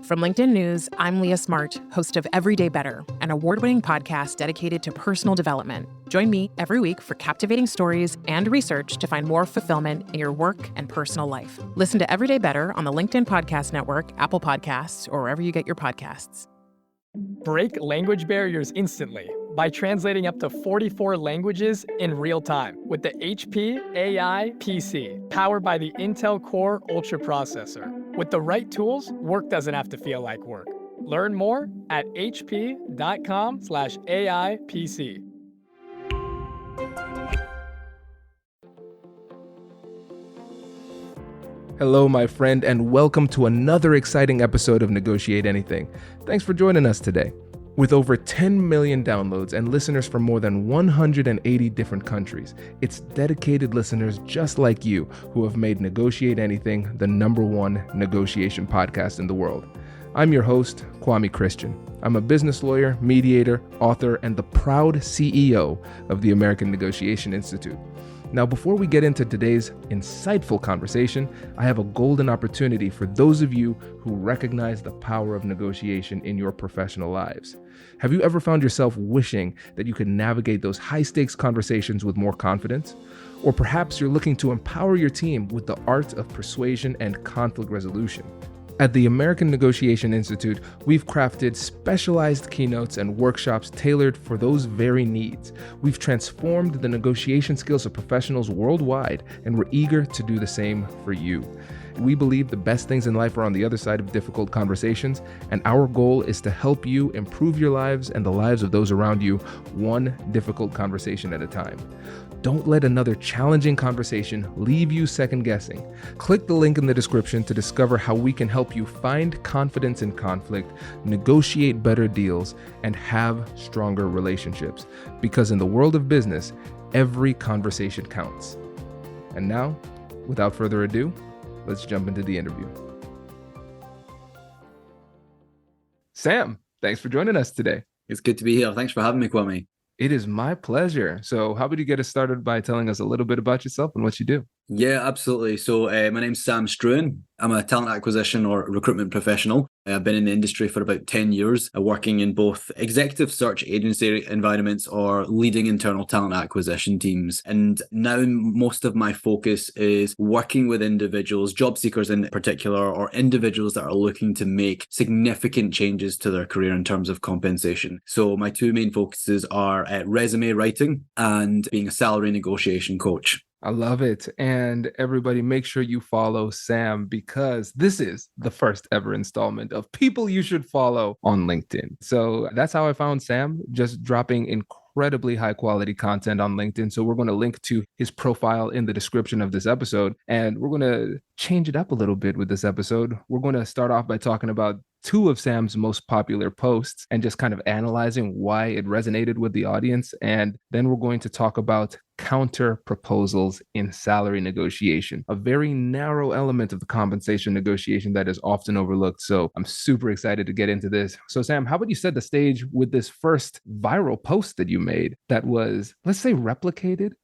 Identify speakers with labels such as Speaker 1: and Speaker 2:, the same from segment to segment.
Speaker 1: From LinkedIn News, I'm Leah Smart, host of Everyday Better, an award-winning podcast dedicated to personal development. Join me every week for captivating stories and research to find more fulfillment in your work and personal life. Listen to Everyday Better on the LinkedIn Podcast Network, Apple Podcasts, or wherever you get your podcasts.
Speaker 2: Break language barriers instantly by translating up to 44 languages in real time with the HP AI PC, powered by the Intel Core Ultra processor. With the right tools, work doesn't have to feel like work. Learn more at hp.com/AI PC.
Speaker 3: Hello, my friend, and welcome to another exciting episode of Negotiate Anything. Thanks for joining us today. With over 10 million downloads and listeners from more than 180 different countries, it's dedicated listeners just like you who have made Negotiate Anything the #1 negotiation podcast in the world. I'm your host, Kwame Christian. I'm a business lawyer, mediator, author, and the proud CEO of the American Negotiation Institute. Now, before we get into today's insightful conversation, I have a golden opportunity for those of you who recognize the power of negotiation in your professional lives. Have you ever found yourself wishing that you could navigate those high-stakes conversations with more confidence? Or perhaps you're looking to empower your team with the art of persuasion and conflict resolution. At the American Negotiation Institute, we've crafted specialized keynotes and workshops tailored for those very needs. We've transformed the negotiation skills of professionals worldwide, and we're eager to do the same for you. We believe the best things in life are on the other side of difficult conversations, and our goal is to help you improve your lives and the lives of those around you, one difficult conversation at a time. Don't let another challenging conversation leave you second guessing. Click the link in the description to discover how we can help you find confidence in conflict, negotiate better deals, and have stronger relationships. Because in the world of business, every conversation counts. And now, without further ado, let's jump into the interview. Sam, thanks for joining us today.
Speaker 4: It's good to be here. Thanks for having me, Kwame.
Speaker 3: It is my pleasure. So how about you get us started by telling us a little bit about yourself and what you do?
Speaker 4: Yeah, absolutely. So my name's Sam Struan. I'm a talent acquisition or recruitment professional. I've been in the industry for about 10 years, working in both executive search agency environments or leading internal talent acquisition teams. And now most of my focus is working with individuals, job seekers in particular, or individuals that are looking to make significant changes to their career in terms of compensation. So my two main focuses are resume writing and being a salary negotiation coach.
Speaker 3: I love it. And everybody, make sure you follow Sam because this is the first ever installment of People You Should Follow on LinkedIn. So that's how I found Sam, just dropping incredibly high quality content on LinkedIn. So we're going to link to his profile in the description of this episode. And we're going to change it up a little bit with this episode. We're going to start off by talking about two of Sam's most popular posts and just kind of analyzing why it resonated with the audience. And then we're going to talk about counter proposals in salary negotiation, a very narrow element of the compensation negotiation that is often overlooked. So I'm super excited to get into this. So Sam, how about you set the stage with this first viral post that you made that was, let's say, replicated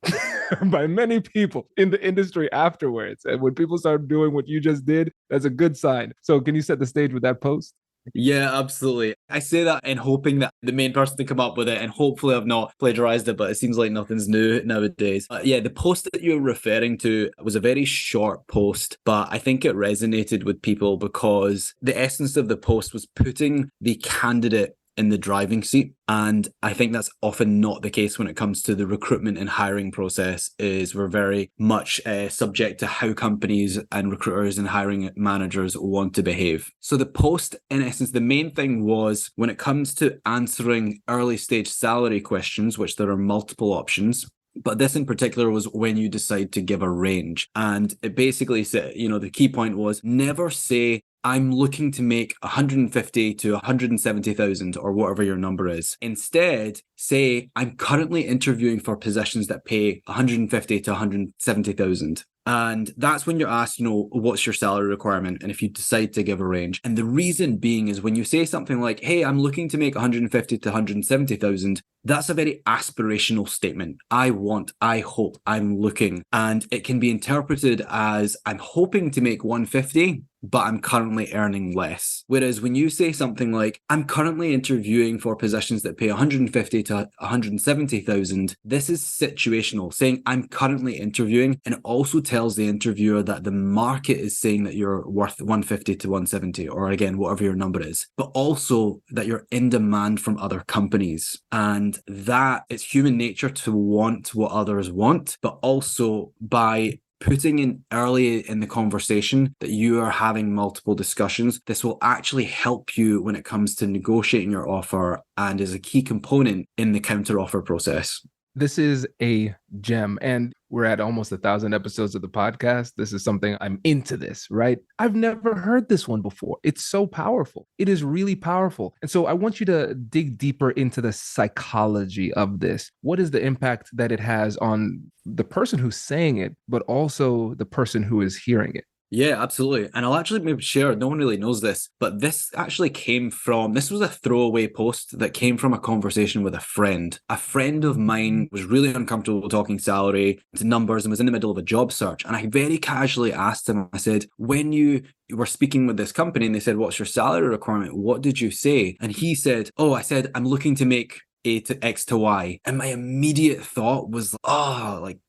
Speaker 3: by many people in the industry afterwards. And when people start doing what you just did, that's a good sign. So can you set the stage with that post?
Speaker 4: Yeah, absolutely. I say that in hoping that the main person to come up with it, and hopefully I've not plagiarized it, but it seems like nothing's new nowadays. Yeah, the post that you're referring to was a very short post, but I think it resonated with people because the essence of the post was putting the candidate in the driving seat. And I think that's often not the case when it comes to the recruitment and hiring process. Is we're very much subject to how companies and recruiters and hiring managers want to behave. So the post, in essence, the main thing was when it comes to answering early stage salary questions, which there are multiple options, but this in particular was when you decide to give a range. And it basically said, the key point was never say, I'm looking to make 150 to 170,000 or whatever your number is. Instead, say I'm currently interviewing for positions that pay 150 to 170,000. And that's when you're asked, what's your salary requirement? And if you decide to give a range. And the reason being is when you say something like, hey, I'm looking to make 150 to 170,000, that's a very aspirational statement. I want, I hope, I'm looking. And it can be interpreted as I'm hoping to make 150, but I'm currently earning less. Whereas when you say something like, I'm currently interviewing for positions that pay 150 to 170,000, this is situational, saying I'm currently interviewing, and it also tells the interviewer that the market is saying that you're worth 150 to 170, or again, whatever your number is, but also that you're in demand from other companies. And that it's human nature to want what others want, but also by putting in early in the conversation that you are having multiple discussions, this will actually help you when it comes to negotiating your offer and is a key component in the counteroffer process.
Speaker 3: This is a gem, and we're at almost 1,000 episodes of the podcast. This is something I'm into this, right? I've never heard this one before. It's so powerful. It is really powerful. And so I want you to dig deeper into the psychology of this. What is the impact that it has on the person who's saying it, but also the person who is hearing it?
Speaker 4: Yeah, absolutely. And I'll actually maybe share, no one really knows this, but this actually this was a throwaway post that came from a conversation with a friend. A friend of mine was really uncomfortable talking salary to numbers and was in the middle of a job search. And I very casually asked him, I said, when you were speaking with this company and they said, what's your salary requirement? What did you say? And he said, I said, I'm looking to make A to X to Y. And my immediate thought was,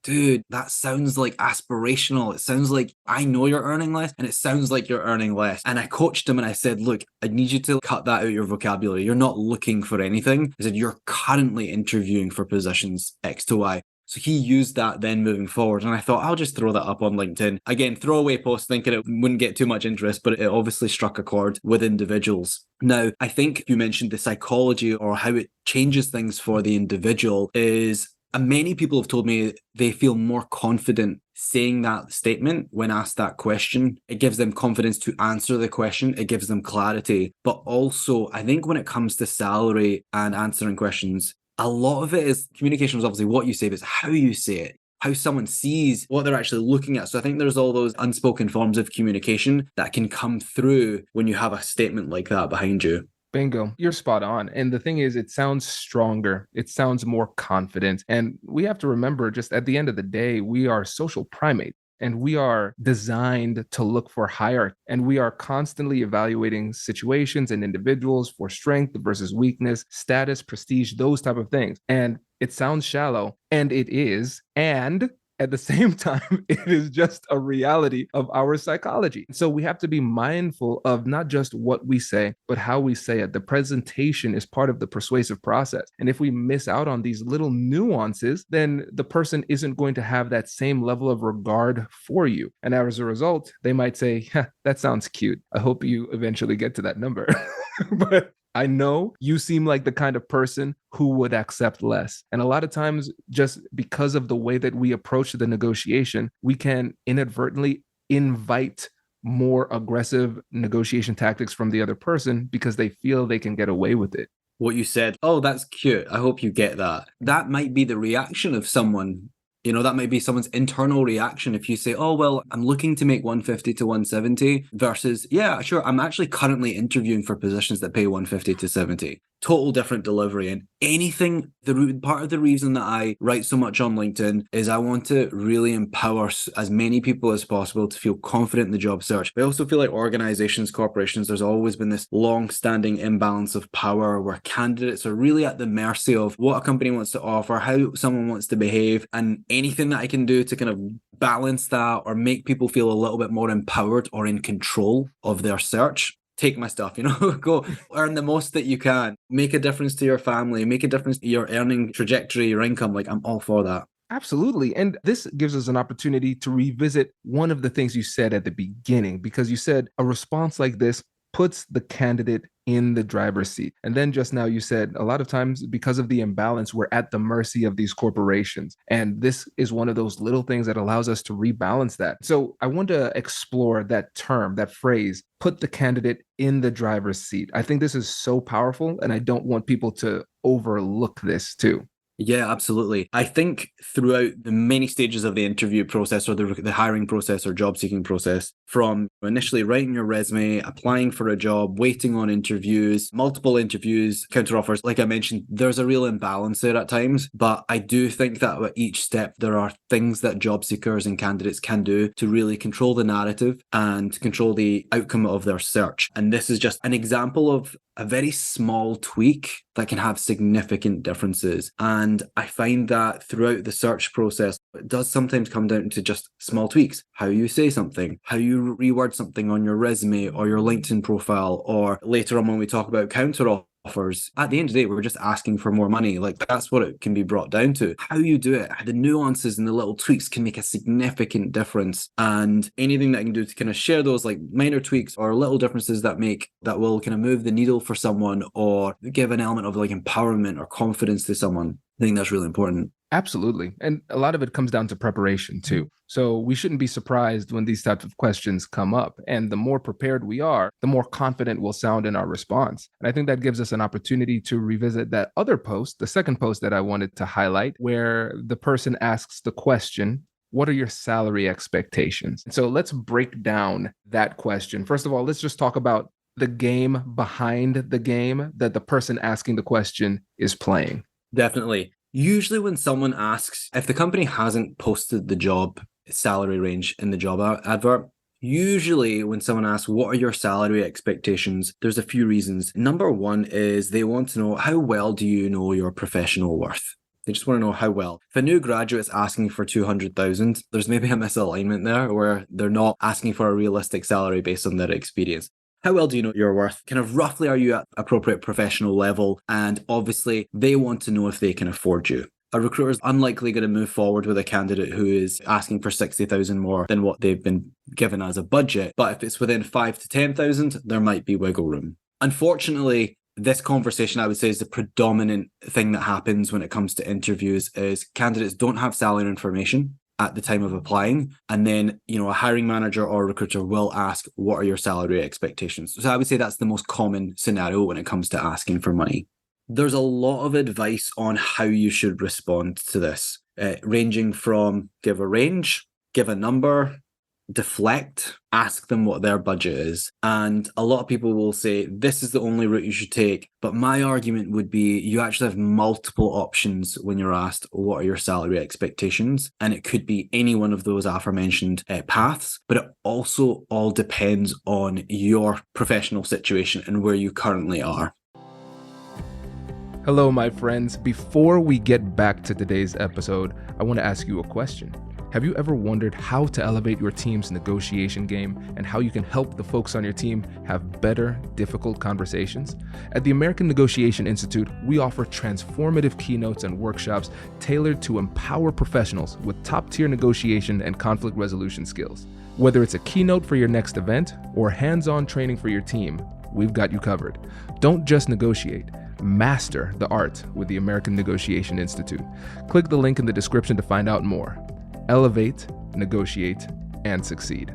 Speaker 4: dude, that sounds like aspirational. It sounds like I know you're earning less and it sounds like you're earning less. And I coached him and I said, look, I need you to cut that out of your vocabulary. You're not looking for anything. I said, you're currently interviewing for positions X to Y. So he used that then moving forward. And I thought, I'll just throw that up on LinkedIn. Again, throwaway post thinking it wouldn't get too much interest, but it obviously struck a chord with individuals. Now, I think you mentioned the psychology or how it changes things for the individual is many people have told me they feel more confident saying that statement when asked that question. It gives them confidence to answer the question. It gives them clarity. But also, I think when it comes to salary and answering questions, a lot of it is communication is obviously what you say, but it's how you say it, how someone sees what they're actually looking at. So I think there's all those unspoken forms of communication that can come through when you have a statement like that behind you.
Speaker 3: Bingo. You're spot on. And the thing is, it sounds stronger. It sounds more confident. And we have to remember, just at the end of the day, we are social primates. And we are designed to look for hierarchy. And we are constantly evaluating situations and individuals for strength versus weakness, status, prestige, those type of things. And it sounds shallow, and it is. And at the same time, it is just a reality of our psychology. So we have to be mindful of not just what we say, but how we say it. The presentation is part of the persuasive process. And if we miss out on these little nuances, then the person isn't going to have that same level of regard for you. And as a result, they might say, that sounds cute. I hope you eventually get to that number. But I know you seem like the kind of person who would accept less. And a lot of times, just because of the way that we approach the negotiation, we can inadvertently invite more aggressive negotiation tactics from the other person because they feel they can get away with it.
Speaker 4: What you said, that's cute. I hope you get that. That might be the reaction of someone. That might be someone's internal reaction if you say, I'm looking to make 150 to 170 versus, yeah, sure, I'm actually currently interviewing for positions that pay 150 to 70. Total different delivery. And part of the reason that I write so much on LinkedIn is I want to really empower as many people as possible to feel confident in the job search. But I also feel like organizations, corporations, there's always been this long-standing imbalance of power where candidates are really at the mercy of what a company wants to offer, how someone wants to behave, and anything that I can do to kind of balance that or make people feel a little bit more empowered or in control of their search. Take my stuff, go earn the most that you can, make a difference to your family, make a difference to your earning trajectory, your income. Like, I'm all for that.
Speaker 3: Absolutely. And this gives us an opportunity to revisit one of the things you said at the beginning, because you said a response like this puts the candidate in the driver's seat. And then just now you said a lot of times because of the imbalance, we're at the mercy of these corporations. And this is one of those little things that allows us to rebalance that. So I want to explore that term, that phrase, put the candidate in the driver's seat. I think this is so powerful, and I don't want people to overlook this too.
Speaker 4: Yeah, absolutely. I think throughout the many stages of the interview process or the hiring process or job seeking process, from initially writing your resume, applying for a job, waiting on interviews, multiple interviews, counteroffers, like I mentioned, there's a real imbalance there at times. But I do think that at each step, there are things that job seekers and candidates can do to really control the narrative and control the outcome of their search. And this is just an example of a very small tweak that can have significant differences. And I find that throughout the search process, it does sometimes come down to just small tweaks. How you say something, how you reword something on your resume or your LinkedIn profile, or later on when we talk about counter offers. At the end of the day, we're just asking for more money. Like, that's what it can be brought down to. How you do it, the nuances and the little tweaks can make a significant difference. And anything that I can do to kind of share those like minor tweaks or little differences that will kind of move the needle for someone or give an element of like empowerment or confidence to someone, I think that's really important.
Speaker 3: Absolutely. And a lot of it comes down to preparation too. So we shouldn't be surprised when these types of questions come up. And the more prepared we are, the more confident we'll sound in our response. And I think that gives us an opportunity to revisit that other post, the second post that I wanted to highlight, where the person asks the question, what are your salary expectations? So let's break down that question. First of all, let's just talk about the game behind the game that the person asking the question is playing.
Speaker 4: Definitely. Usually when someone asks, if the company hasn't posted the job salary range in the job advert, usually when someone asks, what are your salary expectations? There's a few reasons. Number one is they want to know, how well do you know your professional worth? They just want to know how well. If a new graduate's asking for 200,000, there's maybe a misalignment there where they're not asking for a realistic salary based on their experience. How well do you know your worth? Kind of roughly, are you at appropriate professional level? And obviously, they want to know if they can afford you. A recruiter is unlikely going to move forward with a candidate who is asking for 60,000 more than what they've been given as a budget. But if it's within 5 to 10,000, there might be wiggle room. Unfortunately, this conversation, I would say, is the predominant thing that happens when it comes to interviews is candidates don't have salary information at the time of applying. And then, a hiring manager or a recruiter will ask, what are your salary expectations? So I would say that's the most common scenario when it comes to asking for money. There's a lot of advice on how you should respond to this, ranging from give a range, give a number, deflect, ask them what their budget is. And a lot of people will say, this is the only route you should take. But my argument would be you actually have multiple options when you're asked, what are your salary expectations? And it could be any one of those aforementioned paths, but it also all depends on your professional situation and where you currently are.
Speaker 3: Hello, my friends. Before we get back to today's episode, I want to ask you a question. Have you ever wondered how to elevate your team's negotiation game and how you can help the folks on your team have better, difficult conversations? At the American Negotiation Institute, we offer transformative keynotes and workshops tailored to empower professionals with top-tier negotiation and conflict resolution skills. Whether it's a keynote for your next event or hands-on training for your team, we've got you covered. Don't just negotiate. Master the art with the American Negotiation Institute. Click the link in the description to find out more. Elevate, negotiate, and succeed.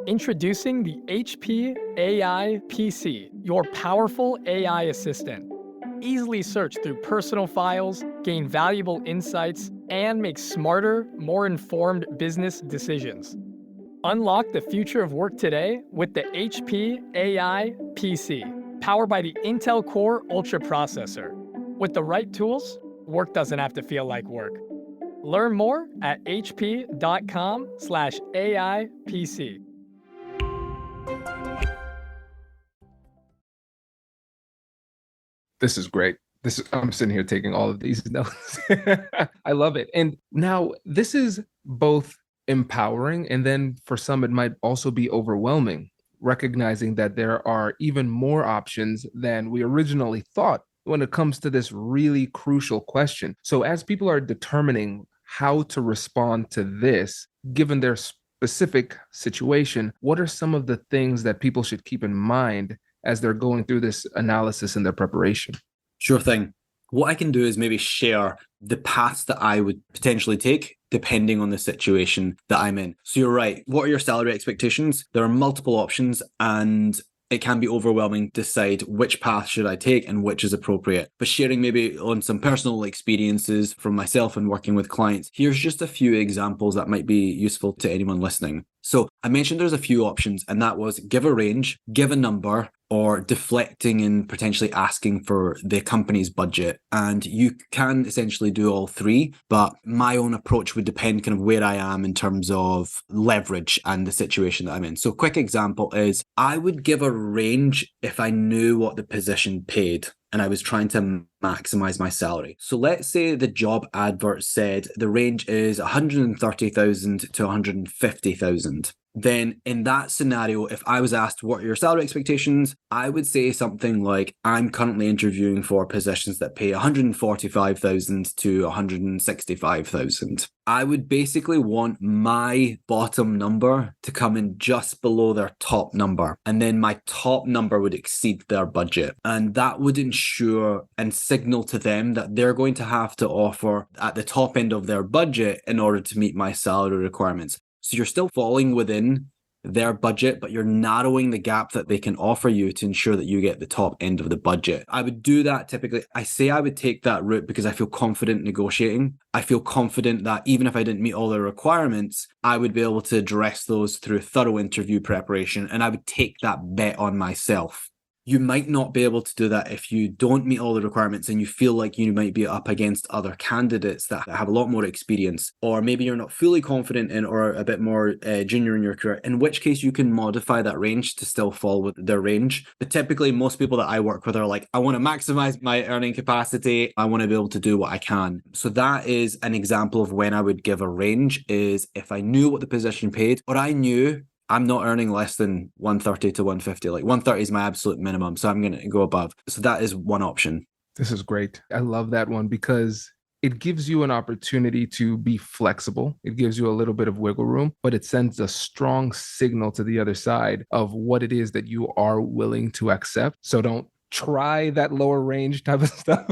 Speaker 2: Introducing the HP AI PC, your powerful AI assistant. Easily search through personal files, gain valuable insights, and make smarter, more informed business decisions. Unlock the future of work today with the HP AI PC, powered by the Intel Core Ultra processor. With the right tools, work doesn't have to feel like work. Learn more at hp.com/AIPC.
Speaker 3: This is great. I'm sitting here taking all of these notes. I love it. And now this is both empowering, and then for some, it might also be overwhelming, recognizing that there are even more options than we originally thought when it comes to this really crucial question. So as people are determining how to respond to this, given their specific situation, what are some of the things that people should keep in mind as they're going through this analysis and their preparation?
Speaker 4: Sure thing. What I can do is maybe share the paths that I would potentially take depending on the situation that I'm in. So you're right. What are your salary expectations? There are multiple options, and it can be overwhelming to decide which path should I take and which is appropriate. But sharing maybe on some personal experiences from myself and working with clients, here's just a few examples that might be useful to anyone listening. So I mentioned there's a few options, and that was give a range, give a number, or deflecting and potentially asking for the company's budget. And you can essentially do all three, but my own approach would depend kind of where I am in terms of leverage and the situation that I'm in. So quick example is I would give a range if I knew what the position paid and I was trying to maximize my salary. So let's say the job advert said the range is 130,000 to 150,000. Then in that scenario, if I was asked what are your salary expectations, I would say something like, I'm currently interviewing for positions that pay 145,000 to 165,000. I would basically want my bottom number to come in just below their top number. And then my top number would exceed their budget. And that would ensure and signal to them that they're going to have to offer at the top end of their budget in order to meet my salary requirements. So you're still falling within their budget, but you're narrowing the gap that they can offer you to ensure that you get the top end of the budget. I would do that typically. I say I would take that route because I feel confident negotiating. I feel confident that even if I didn't meet all the requirements, I would be able to address those through thorough interview preparation, and I would take that bet on myself. You might not be able to do that if you don't meet all the requirements and you feel like you might be up against other candidates that have a lot more experience, or maybe you're not fully confident in or a bit more junior in your career, in which case you can modify that range to still fall with their range. But typically most people that I work with are like, I want to maximize my earning capacity. I want to be able to do what I can. So that is an example of when I would give a range, is if I knew what the position paid, or I knew I'm not earning less than 130 to 150. Like 130 is my absolute minimum. So I'm going to go above. So that is one option.
Speaker 3: This is great. I love that one because it gives you an opportunity to be flexible. It gives you a little bit of wiggle room, but it sends a strong signal to the other side of what it is that you are willing to accept. So don't try that lower range type of stuff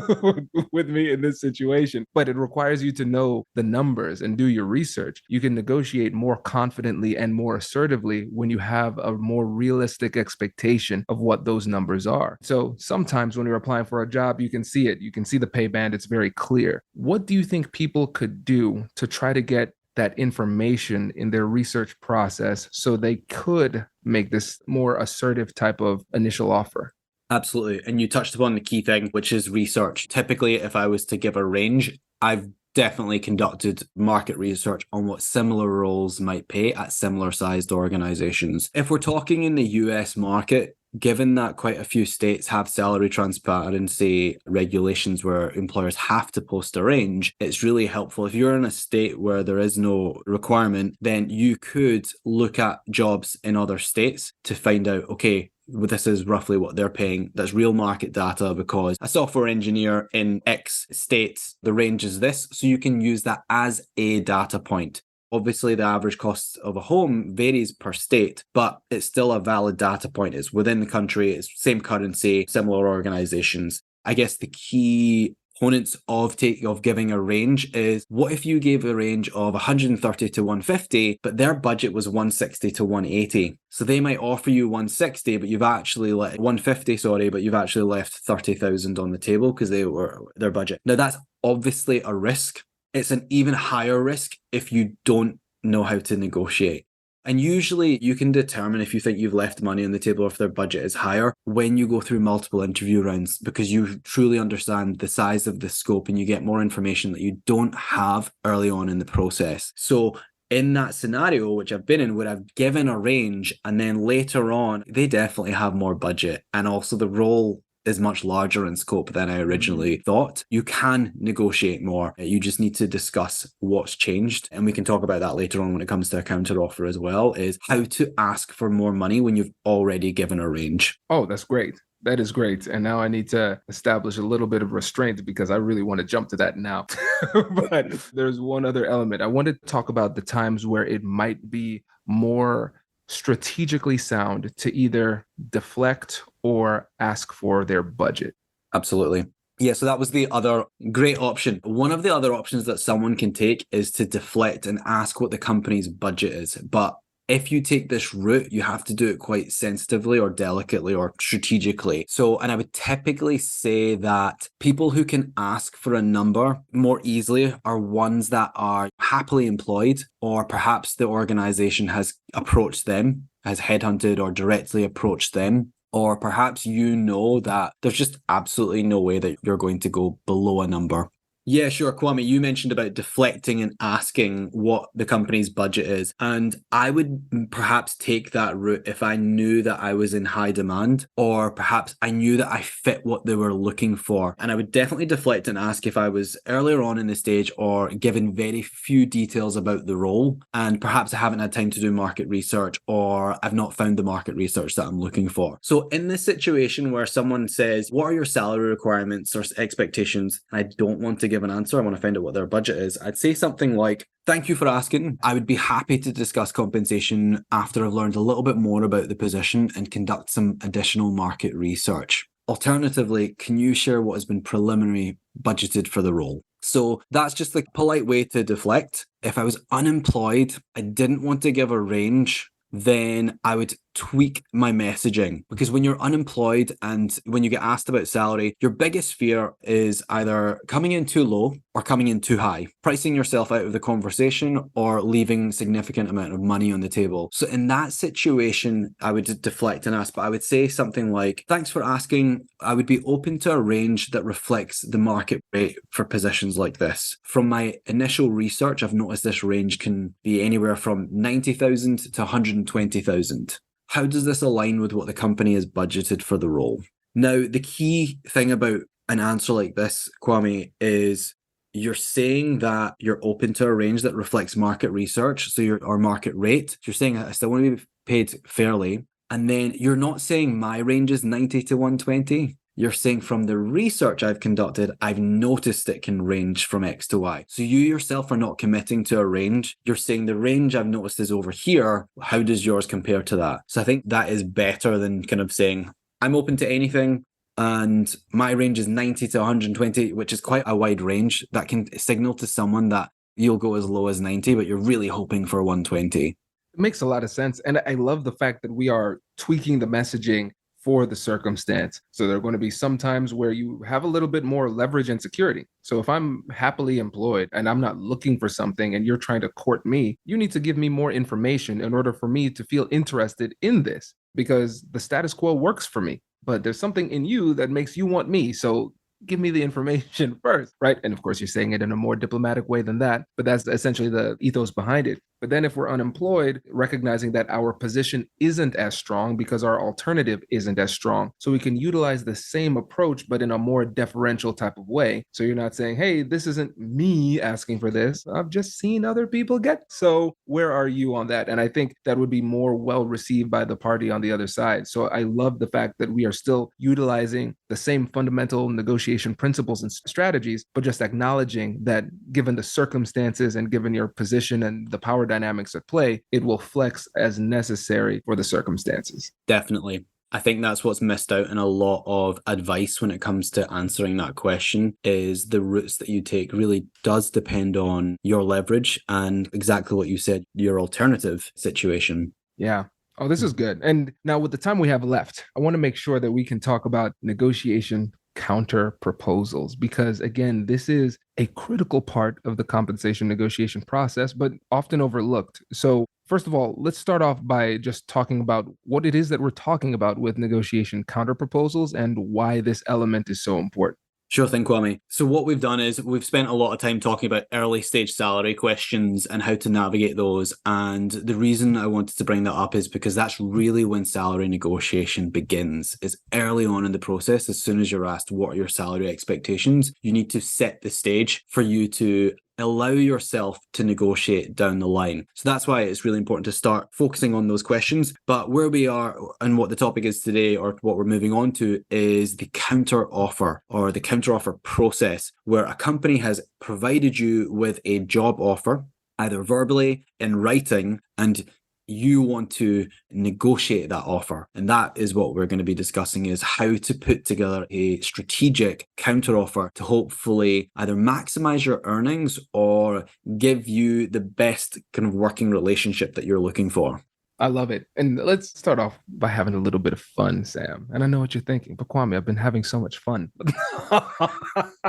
Speaker 3: with me in this situation, but it requires you to know the numbers and do your research. You can negotiate more confidently and more assertively when you have a more realistic expectation of what those numbers are. So sometimes when you're applying for a job, you can see it. You can see the pay band. It's very clear. What do you think people could do to try to get that information in their research process so they could make this more assertive type of initial offer?
Speaker 4: Absolutely. And you touched upon the key thing, which is research. Typically, if I was to give a range, I've definitely conducted market research on what similar roles might pay at similar sized organizations. If we're talking in the US market, given that quite a few states have salary transparency regulations where employers have to post a range, it's really helpful. If you're in a state where there is no requirement, then you could look at jobs in other states to find out, okay, well, this is roughly what they're paying. That's real market data because a software engineer in X state, the range is this. So you can use that as a data point. Obviously, the average cost of a home varies per state, but it's still a valid data point. It's within the country, it's same currency, similar organizations. I guess the key components of giving a range is, what if you gave a range of 130 to 150, but their budget was 160 to 180? So they might offer you 160, but you've actually let 150, but you've actually left 30,000 on the table because they were their budget. Now that's obviously a risk. It's an even higher risk if you don't know how to negotiate. And usually you can determine if you think you've left money on the table or if their budget is higher when you go through multiple interview rounds, because you truly understand the size of the scope and you get more information that you don't have early on in the process. So in that scenario, which I've been in, where I've given a range and then later on, they definitely have more budget. And also the role is much larger in scope than I originally thought. You can negotiate more. You just need to discuss what's changed. And we can talk about that later on when it comes to a counteroffer as well, is how to ask for more money when you've already given a range.
Speaker 3: Oh, that's great. That is great. And now I need to establish a little bit of restraint because I really want to jump to that now. But there's one other element. I wanted to talk about the times where it might be more strategically sound to either deflect or ask for their budget.
Speaker 4: Absolutely. Yeah, so that was the other great option. One of the other options that someone can take is to deflect and ask what the company's budget is. But if you take this route, you have to do it quite sensitively or delicately or strategically. So, and I would typically say that people who can ask for a number more easily are ones that are happily employed, or perhaps the organization has approached them, has headhunted or directly approached them. Or perhaps you know that there's just absolutely no way that you're going to go below a number. Yeah, sure. Kwame, you mentioned about deflecting and asking what the company's budget is. And I would perhaps take that route if I knew that I was in high demand, or perhaps I knew that I fit what they were looking for. And I would definitely deflect and ask if I was earlier on in the stage or given very few details about the role. And perhaps I haven't had time to do market research, or I've not found the market research that I'm looking for. So in this situation where someone says, what are your salary requirements or expectations? And I don't want to give an answer, I want to find out what their budget is, I'd say something like, thank you for asking. I would be happy to discuss compensation after I've learned a little bit more about the position and conduct some additional market research. Alternatively, can you share what has been preliminary budgeted for the role? So that's just the polite way to deflect. If I was unemployed, I didn't want to give a range, then I would tweak my messaging, because when you're unemployed and when you get asked about salary, your biggest fear is either coming in too low or coming in too high, pricing yourself out of the conversation or leaving significant amount of money on the table. So in that situation, I would deflect and ask, but I would say something like, thanks for asking. I would be open to a range that reflects the market rate for positions like this. From my initial research, I've noticed this range can be anywhere from 90,000 to 120,000. How does this align with what the company has budgeted for the role? Now, the key thing about an answer like this, Kwame, is you're saying that you're open to a range that reflects market research, or market rate. You're saying I still want to be paid fairly. And then you're not saying my range is 90 to 120. You're saying from the research I've conducted, I've noticed it can range from X to Y. So you yourself are not committing to a range. You're saying the range I've noticed is over here. How does yours compare to that? So I think that is better than kind of saying, I'm open to anything and my range is 90 to 120, which is quite a wide range. That can signal to someone that you'll go as low as 90, but you're really hoping for 120.
Speaker 3: It makes a lot of sense. And I love the fact that we are tweaking the messaging for the circumstance. So there are going to be some times where you have a little bit more leverage and security. So if I'm happily employed and I'm not looking for something and you're trying to court me, you need to give me more information in order for me to feel interested in this, because the status quo works for me. But there's something in you that makes you want me. So give me the information first, right? And of course, you're saying it in a more diplomatic way than that, but that's essentially the ethos behind it. But then if we're unemployed, recognizing that our position isn't as strong because our alternative isn't as strong. So we can utilize the same approach, but in a more deferential type of way. So you're not saying, hey, this isn't me asking for this. I've just seen other people get. So where are you on that? And I think that would be more well received by the party on the other side. So I love the fact that we are still utilizing the same fundamental negotiation principles and strategies, but just acknowledging that given the circumstances and given your position and the power dynamics at play, it will flex as necessary for the circumstances.
Speaker 4: Definitely. I think that's what's missed out in a lot of advice when it comes to answering that question, is the routes that you take really does depend on your leverage and exactly what you said, your alternative situation.
Speaker 3: Yeah. Oh, this is good. And now with the time we have left, I want to make sure that we can talk about negotiation counter proposals, because again, this is a critical part of the compensation negotiation process, but often overlooked. So first of all, let's start off by just talking about what it is that we're talking about with negotiation counter proposals and why this element is so important.
Speaker 4: Sure thing, Kwame. So what we've done is we've spent a lot of time talking about early stage salary questions and how to navigate those. And the reason I wanted to bring that up is because that's really when salary negotiation begins, is early on in the process. As soon as you're asked, what are your salary expectations? You need to set the stage for you to allow yourself to negotiate down the line. So that's why it's really important to start focusing on those questions. But where we are and what the topic is today, or what we're moving on to, is the counteroffer, or the counteroffer process, where a company has provided you with a job offer, either verbally, in writing, and you want to negotiate that offer. And that is what we're going to be discussing, is how to put together a strategic counteroffer to hopefully either maximize your earnings or give you the best kind of working relationship that you're looking for.
Speaker 3: I love it. And let's start off by having a little bit of fun, Sam. And I know what you're thinking, but Kwame, I've been having so much fun.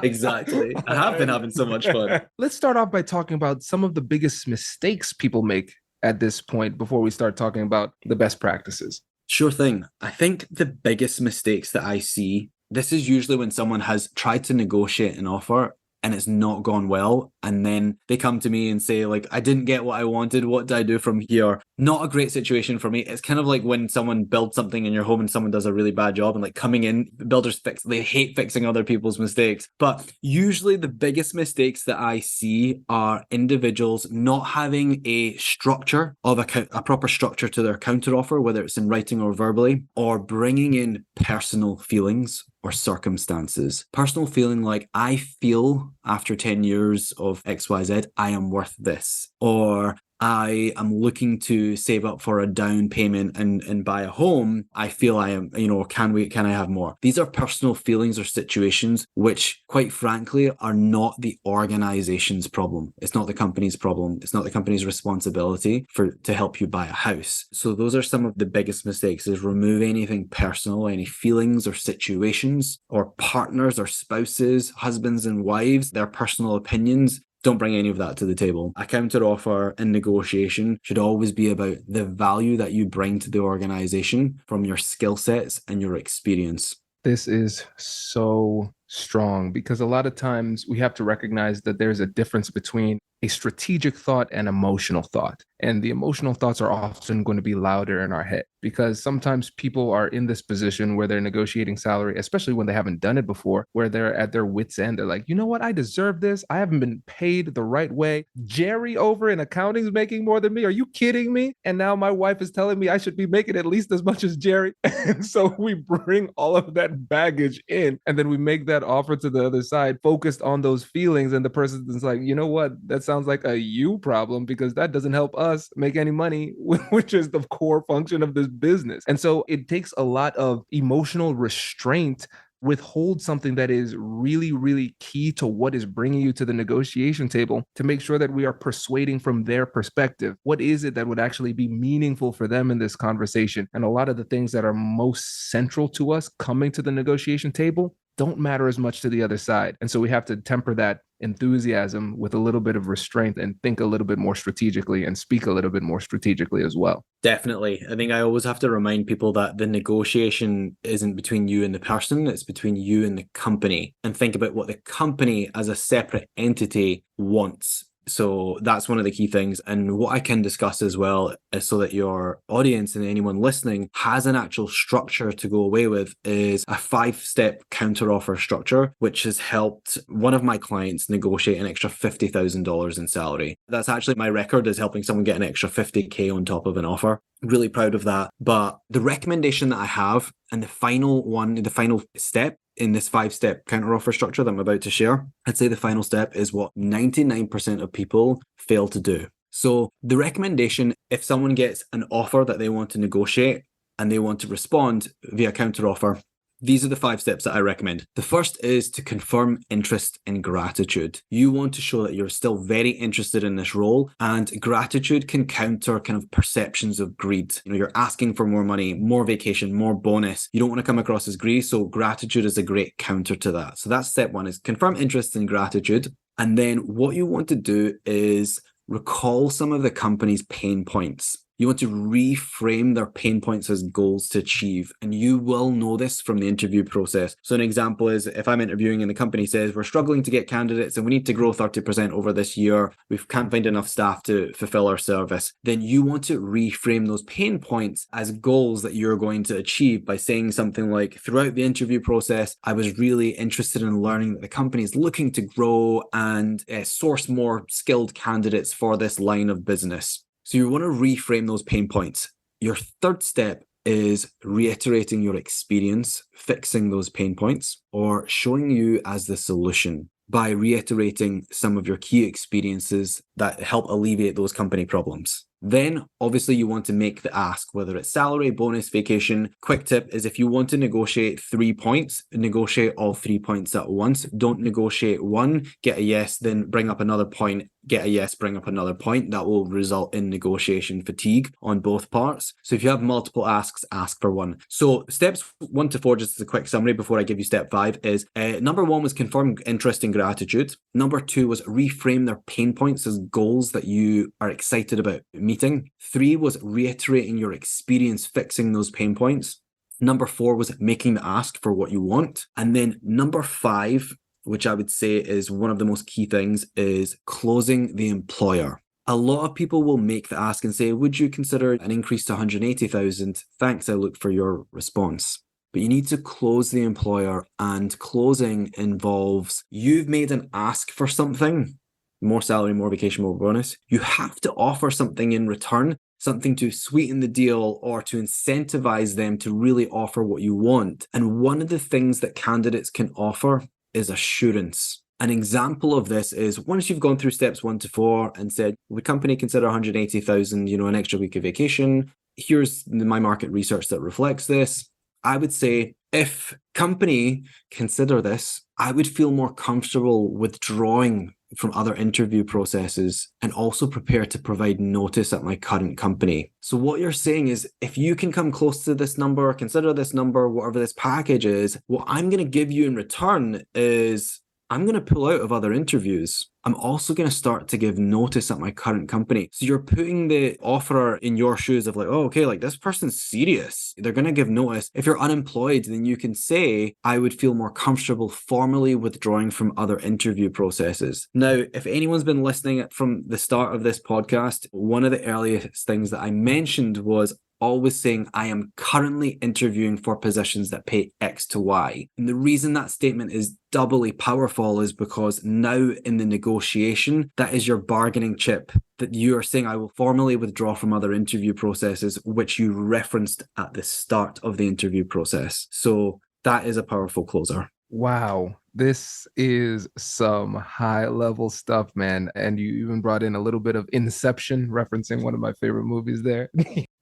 Speaker 4: Exactly. I have been having so much fun.
Speaker 3: Let's start off by talking about some of the biggest mistakes people make at this point before we start talking about the best practices.
Speaker 4: Sure thing. I think the biggest mistakes that I see, this is usually when someone has tried to negotiate an offer and it's not gone well. And then they come to me and say, like, I didn't get what I wanted. What do I do from here? Not a great situation for me. It's kind of like when someone builds something in your home and someone does a really bad job, and like coming in, builders they hate fixing other people's mistakes. But usually the biggest mistakes that I see are individuals not having a structure of a proper structure to their counteroffer, whether it's in writing or verbally, or bringing in personal feelings or circumstances. Personal feeling like, I feel after 10 years of XYZ, I am worth this. Or I am looking to save up for a down payment and buy a home. I feel I am, can I have more? These are personal feelings or situations which, quite frankly, are not the organization's problem. It's not the company's problem. It's not the company's responsibility to help you buy a house. So those are some of the biggest mistakes, is remove anything personal, any feelings or situations or partners or spouses, husbands and wives, their personal opinions. Don't bring any of that to the table. A counteroffer in negotiation should always be about the value that you bring to the organization from your skill sets and your experience.
Speaker 3: This is so strong because a lot of times we have to recognize that there's a difference between a strategic thought and emotional thought. And the emotional thoughts are often going to be louder in our head because sometimes people are in this position where they're negotiating salary, especially when they haven't done it before, where they're at their wits' end. They're like, you know what? I deserve this. I haven't been paid the right way. Jerry over in accounting is making more than me. Are you kidding me? And now my wife is telling me I should be making at least as much as Jerry. And so we bring all of that baggage in, and then we make that offer to the other side focused on those feelings. And the person is like, you know what? That sounds like a you problem because that doesn't help us make any money, which is the core function of this business. And so it takes a lot of emotional restraint, withhold something that is really, really key to what is bringing you to the negotiation table to make sure that we are persuading from their perspective. What is it that would actually be meaningful for them in this conversation? And a lot of the things that are most central to us coming to the negotiation table don't matter as much to the other side. And so we have to temper that enthusiasm with a little bit of restraint and think a little bit more strategically and speak a little bit more strategically as well.
Speaker 4: Definitely. I think I always have to remind people that the negotiation isn't between you and the person, it's between you and the company. And think about what the company as a separate entity wants. So that's one of the key things. And what I can discuss as well is so that your audience and anyone listening has an actual structure to go away with is a 5-step counteroffer structure, which has helped one of my clients negotiate an extra $50,000 in salary. That's actually my record, is helping someone get an extra 50K on top of an offer. Really proud of that. But the recommendation that I have, and the final step in this 5-step counteroffer structure that I'm about to share, I'd say the final step is what 99% of people fail to do. So the recommendation, if someone gets an offer that they want to negotiate and they want to respond via counteroffer, these are the 5 steps that I recommend. The first is to confirm interest and gratitude. You want to show that you're still very interested in this role, and gratitude can counter kind of perceptions of greed. You're asking for more money, more vacation, more bonus. You don't want to come across as greedy, so gratitude is a great counter to that. So that's step 1, is confirm interest and gratitude. And then what you want to do is recall some of the company's pain points. You want to reframe their pain points as goals to achieve. And you will know this from the interview process. So an example is, if I'm interviewing and the company says, we're struggling to get candidates and we need to grow 30% over this year, we can't find enough staff to fulfill our service, then you want to reframe those pain points as goals that you're going to achieve by saying something like, throughout the interview process, I was really interested in learning that the company is looking to grow and source more skilled candidates for this line of business. So you want to reframe those pain points. Your third step is reiterating your experience, fixing those pain points, or showing you as the solution by reiterating some of your key experiences that help alleviate those company problems. Then, obviously, you want to make the ask, whether it's salary, bonus, vacation. Quick tip is, if you want to negotiate 3 points, negotiate all 3 points at once. Don't negotiate one, get a yes, then bring up another point get a yes, bring up another point. That will result in negotiation fatigue on both parts. So if you have multiple asks, ask for one. So steps 1 to 4, just as a quick summary before I give you step 5, is number 1 was confirm interest and gratitude. Number 2 was reframe their pain points as goals that you are excited about meeting. 3 was reiterating your experience fixing those pain points. Number 4 was making the ask for what you want. And then number 5, which I would say is one of the most key things, is closing the employer. A lot of people will make the ask and say, would you consider an increase to 180,000? Thanks, I look for your response. But you need to close the employer, and closing involves you've made an ask for something, more salary, more vacation, more bonus. You have to offer something in return, something to sweeten the deal or to incentivize them to really offer what you want. And one of the things that candidates can offer is assurance. An example of this is once you've gone through steps 1 to 4 and said, would company consider 180,000, an extra week of vacation? Here's my market research that reflects this. I would say if company consider this, I would feel more comfortable withdrawing from other interview processes and also prepare to provide notice at my current company. So what you're saying is, if you can come close to this number, consider this number, whatever this package is, what I'm going to give you in return is I'm going to pull out of other interviews. I'm also going to start to give notice at my current company. So you're putting the offerer in your shoes of like, oh, okay, like this person's serious. They're going to give notice. If you're unemployed, then you can say, I would feel more comfortable formally withdrawing from other interview processes. Now, if anyone's been listening from the start of this podcast, one of the earliest things that I mentioned was always saying, I am currently interviewing for positions that pay X to Y. And the reason that statement is doubly powerful is because now in the negotiation, that is your bargaining chip, that you are saying, I will formally withdraw from other interview processes, which you referenced at the start of the interview process. So that is a powerful closer.
Speaker 3: Wow. This is some high level stuff, man. And you even brought in a little bit of Inception, referencing one of my favorite movies there.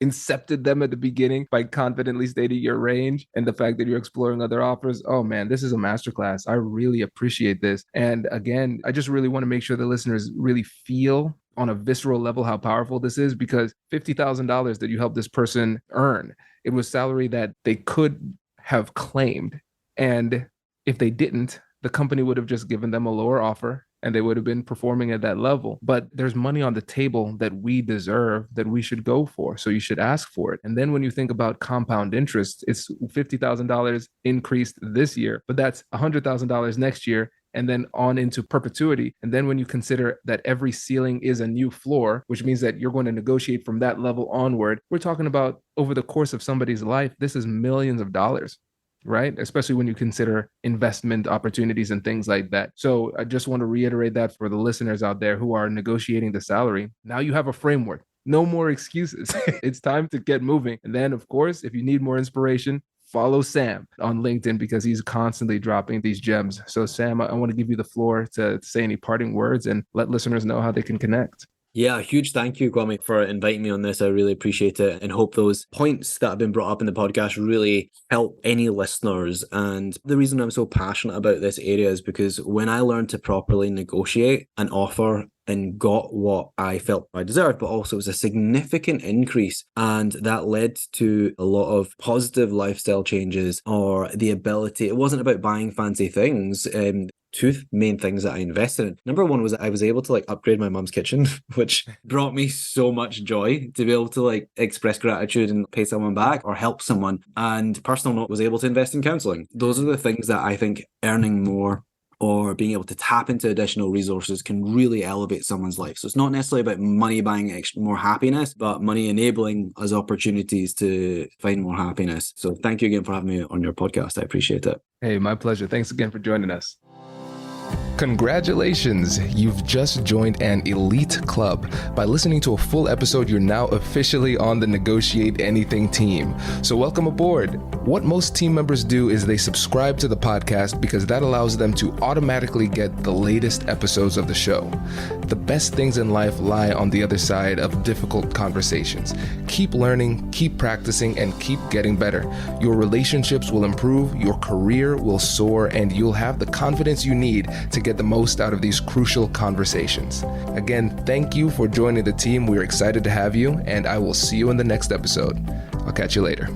Speaker 3: Incepted them at the beginning by confidently stating your range and the fact that you're exploring other offers. Oh man, this is a masterclass. I really appreciate this. And again, I just really want to make sure the listeners really feel on a visceral level how powerful this is, because $50,000 that you helped this person earn, it was salary that they could have claimed. And if they didn't, the company would have just given them a lower offer and they would have been performing at that level. But there's money on the table that we deserve, that we should go for. So you should ask for it. And then when you think about compound interest, it's $50,000 increased this year, but that's $100,000 next year, and then on into perpetuity. And then when you consider that every ceiling is a new floor, which means that you're going to negotiate from that level onward, we're talking about over the course of somebody's life, this is millions of dollars. Right? Especially when you consider investment opportunities and things like that. So I just want to reiterate that for the listeners out there who are negotiating the salary. Now you have a framework. No more excuses. It's time to get moving. And then, of course, if you need more inspiration, follow Sam on LinkedIn, because he's constantly dropping these gems. So Sam, I want to give you the floor to say any parting words and let listeners know how they can connect.
Speaker 4: Yeah, a huge thank you, Kwame, for inviting me on this. I really appreciate it, and hope those points that have been brought up in the podcast really help any listeners. And the reason I'm so passionate about this area is because when I learned to properly negotiate an offer and got what I felt I deserved, but also it was a significant increase. And that led to a lot of positive lifestyle changes, or the ability, it wasn't about buying fancy things. Two main things that I invested in. Number one was I was able to upgrade my mom's kitchen, which brought me so much joy to be able to express gratitude and pay someone back or help someone. And personal note, was able to invest in counseling. Those are the things that I think earning more or being able to tap into additional resources can really elevate someone's life. So it's not necessarily about money buying more happiness, but money enabling us opportunities to find more happiness. So thank you again for having me on your podcast. I appreciate it.
Speaker 3: Hey, my pleasure. Thanks again for joining us. Congratulations! You've just joined an elite club. By listening to a full episode, you're now officially on the Negotiate Anything team. So welcome aboard. What most team members do is they subscribe to the podcast because that allows them to automatically get the latest episodes of the show. The best things in life lie on the other side of difficult conversations. Keep learning, keep practicing, and keep getting better. Your relationships will improve, your career will soar, and you'll have the confidence you need to get get the most out of these crucial conversations. Again, thank you for joining the team. We're excited to have you, and I will see you in the next episode. I'll catch you later.